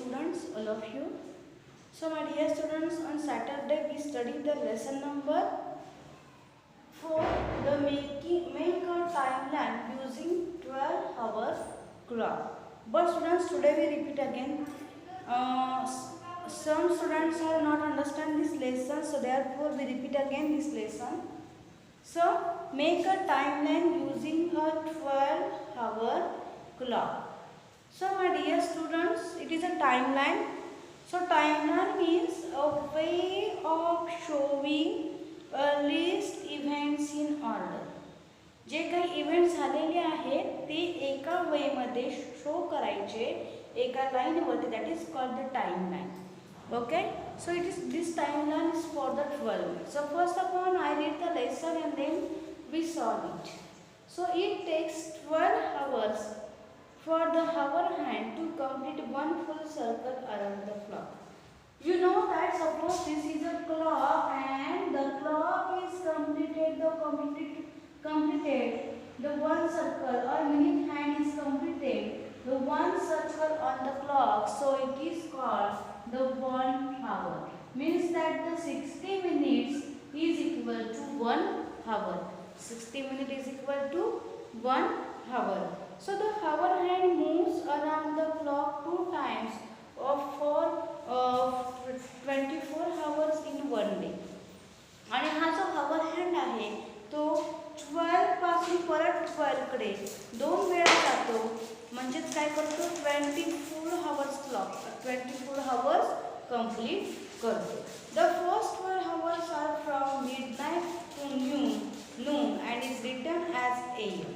students, all of you. So my dear students, on Saturday we studied the lesson number 4, the make a timeline using 12 hours clock. But students, today we repeat again. Some students have not understand this lesson, so therefore we repeat again this lesson. So make a timeline using a 12-hour clock. So my dear students, it is a timeline. So timeline means a way of showing a list events in order. जे काही events झालेले आहेत ते एका वेमध्ये show करायचे एका लाईनवरती. That is called the timeline. Okay, so it is this timeline is for the 12 minutes. So first of all I read the lesson and then we solve it. So it takes 12 hours for the hour hand to complete one full circle around the clock. You know that suppose this is a clock and the clock is completed the one circle, or minute hand is completed the one circle on the clock, so it is called the 1 hour. Means that the 60 minutes is equal to 1 hour. 60 minutes is equal to 1 hour. So the hour hand moves around the clock 2 times for 24 hours in one day. आणि हा जो hour hand आहे तो 12 पासून परत 12 कडे 2 वेळा जातो. म्हणजेच काय करतो 24 hours clock 24 hours complete करतो. The first 12 hours are from midnight to noon and is written as AM.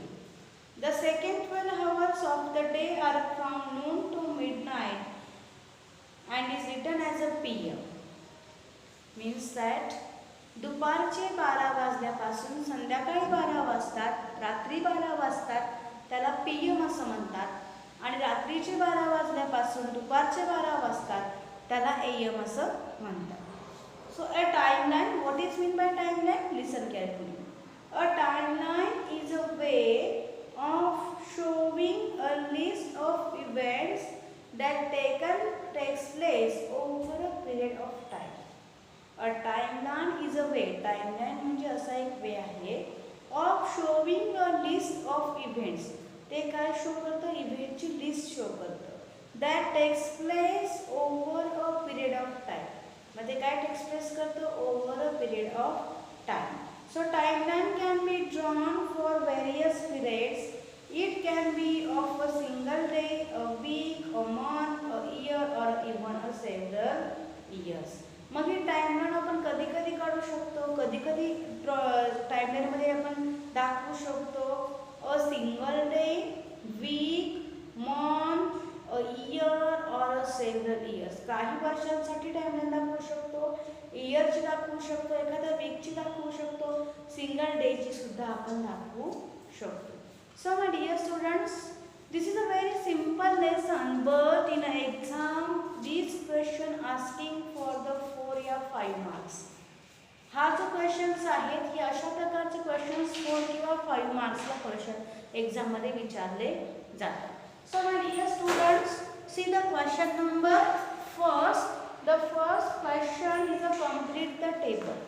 The second 12 hours of the day are from noon to midnight and is written as a PM. Means that दुपारचे 12 वाजल्यापासून संध्याकाळी 12 वाजतात, रात्री 12 वाजतात, त्याला PM असं म्हणतात. आणि रात्रीचे 12 वाजल्यापासून दुपारचे 12 वाजतात, त्याला AM असं म्हणतात. So a timeline, what is mean by timeline? Listen carefully. A timeline is a way of showing a list of events that takes place over a period of time. A timeline is a way, timeline म्हणजे असा एक वे आहे of showing a list of events. ते काय show करतं? इव्हेंटची list show करतं. That takes place over a period of time. मध्ये काय टेक्स प्लेस करतं? over a period of time. So timeline can be drawn for various periods. It can be of a single day, a week, a month, a year, or even a several years. Mug he timeline आपण कधी कधी काढू शकतो, कधी कधी timeline मध्ये आपण दाखवू शकतो a single day, week, month, a year और अ सेव्हरल इयर्स. काही वर्षांसाठी टाइमलाइन दाखवू शकतो, इयरची दाखवू शकतो, एखाद्या वीकची दाखवू शकतो, सिंगल डेची सुद्धा आपण दाखवू शकतो. So my dear students, this is a very simple lesson, but in an exam these question asking for the 4 या 5 marks. हा जो क्वेश्चन्स आहेत हे अशा प्रकारचे क्वेश्चन्स 4 किंवा 5 मार्क्सला क्वेश्चन एक्झाम मध्ये विचारले जातात. So my dear students, see the question number first. The first question is a complete the table.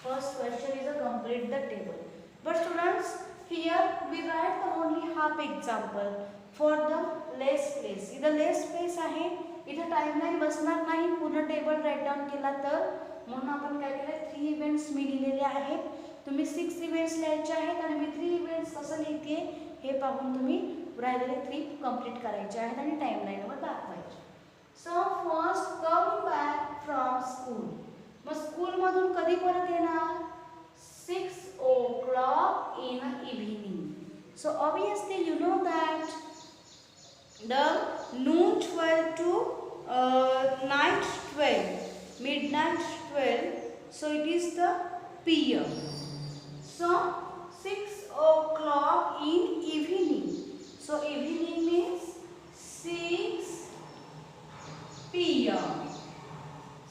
First question is a complete the table. But students, here we write the only half example for the less place. इथं less place आहे, इथं timeline बसणार नाही पूर्ण table write down केला तर. म्हणून आपण काय केलं 3 इव्हेंट्स मी लिहिलेले आहेत. तुम्ही 6 इव्हेंट्स लिहायचे आहेत आणि मी 3 इव्हेंट्स कसं लिहिते हे पाहून तुम्ही राहिलेले 3 कंप्लीट करायचे आहेत आणि टाइमलाइनवर दाखवायचे. So first come back from school. मग स्कूलमधून कधी परत येणार? 6 o'clock in the evening. So obviously you know that the noon 12 to night 12, midnight 12, so it is the PM. So 6 o'clock in evening. So evening means 6 PM.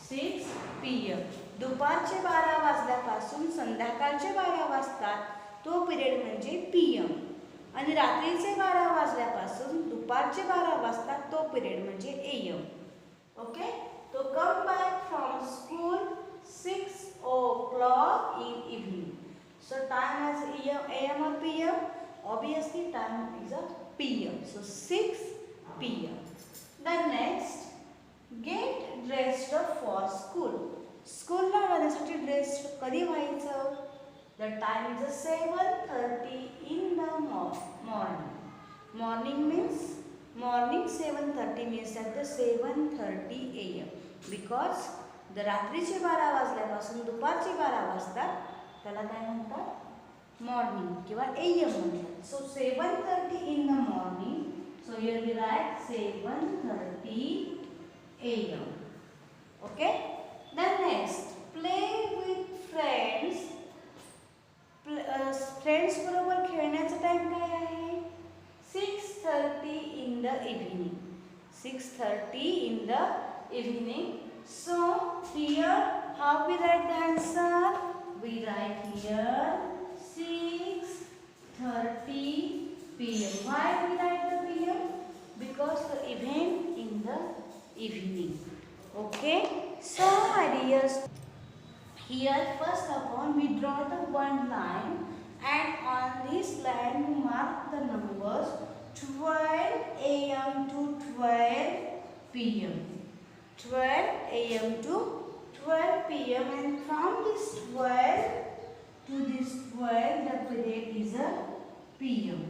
6 PM. दुपारचे 12 वाजल्यापासून संध्याकाळचे 12 वाजतात तो पिरियड म्हणजे PM. आणि रात्रीचे 12 वाजल्यापासून दुपारचे 12 वाजतात तो पिरियड म्हणजे AM. Okay, to come back from school 6 o'clock in evening. So time as AM or PM? Obviously time is a PM. So 6 PM. Then next, get dressed for school. स्कूलला जाण्यासाठी dress कधी व्हायचं? The time is 7:30 in the morning. Morning means morning 7:30 means at the 7:30 AM because the रात्रीचे 12 वाजल्यापासून दुपारचे 12 वाजतात त्याला काय म्हणतात? मॉर्निंग किंवा AM म्हणतात. So 7:30 in the morning. So here we write 7:30 AM. Okay? Then next, play with friends. Friends बरोबर खेळण्याचा टाइम काय आहे? 6:30 in the evening. 6:30 in the evening. So here how we write the answer? We write here 6:30 PM. Why we write the PM? Because the event in the evening. Okay. So my dears, here first of all we draw the one line and on this line we mark the numbers 12 AM to 12 PM. 12 AM to 12 PM and from this 12 to this 12 the period is a PM.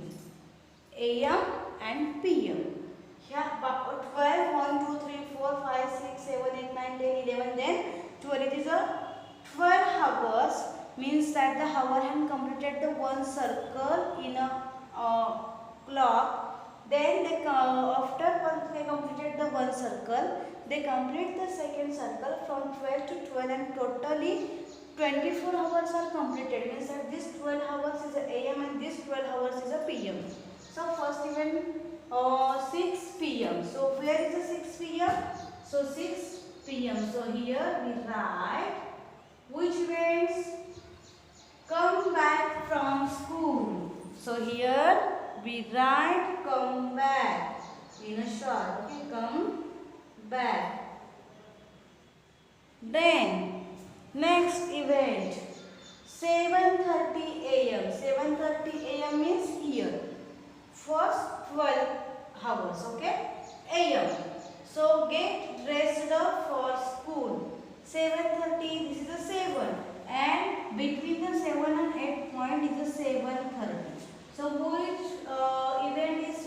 AM and PM. Yeah, but 12, 1, 2, 3, 4, 5, 6, 7, 8, 9, 10, 11, then 12. It is a 12 hours means that the hour had completed the one circle in a clock. Then they after once they completed the one circle, they complete the second circle from 12 to 12 and totally 24 hours are completed. Means that this 12 hours is a AM and this 12 hours is a PM. So first event 6 PM. So where is the 6 PM? So 6 PM. So here we write which events come back from school. So here we write come back in a short. Okay, come back. Then next event 7:30 AM. 7:30 AM means here. First 12 hours, okay? AM. So get dressed up for school. 7:30, this is a 7. And between the 7 and 8 point is a 7:30. So which event is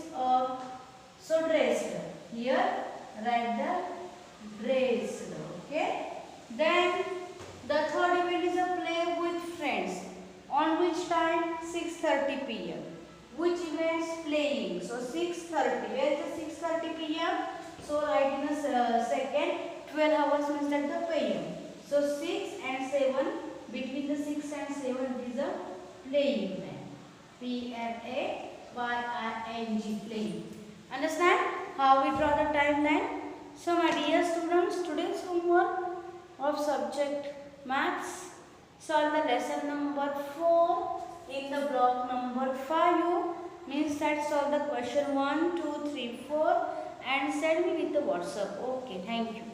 so dressed? Here write the dressed, okay? Then the third event is a play with friends. On which time? 6:30 PM. Which events playing? So 6:30. Where is the 6:30 PM? So write in a second. 12 hours means that the PM. So 6 and 7. Between the 6 and 7 is a playing time. PLAYING, playing. Understand how we draw the timeline? So my dear students, today's homework of subject maths. Solve the lesson number 4. In the block number 5 means that solve the question 1, 2, 3, 4 and send me with the WhatsApp. Okay, thank you.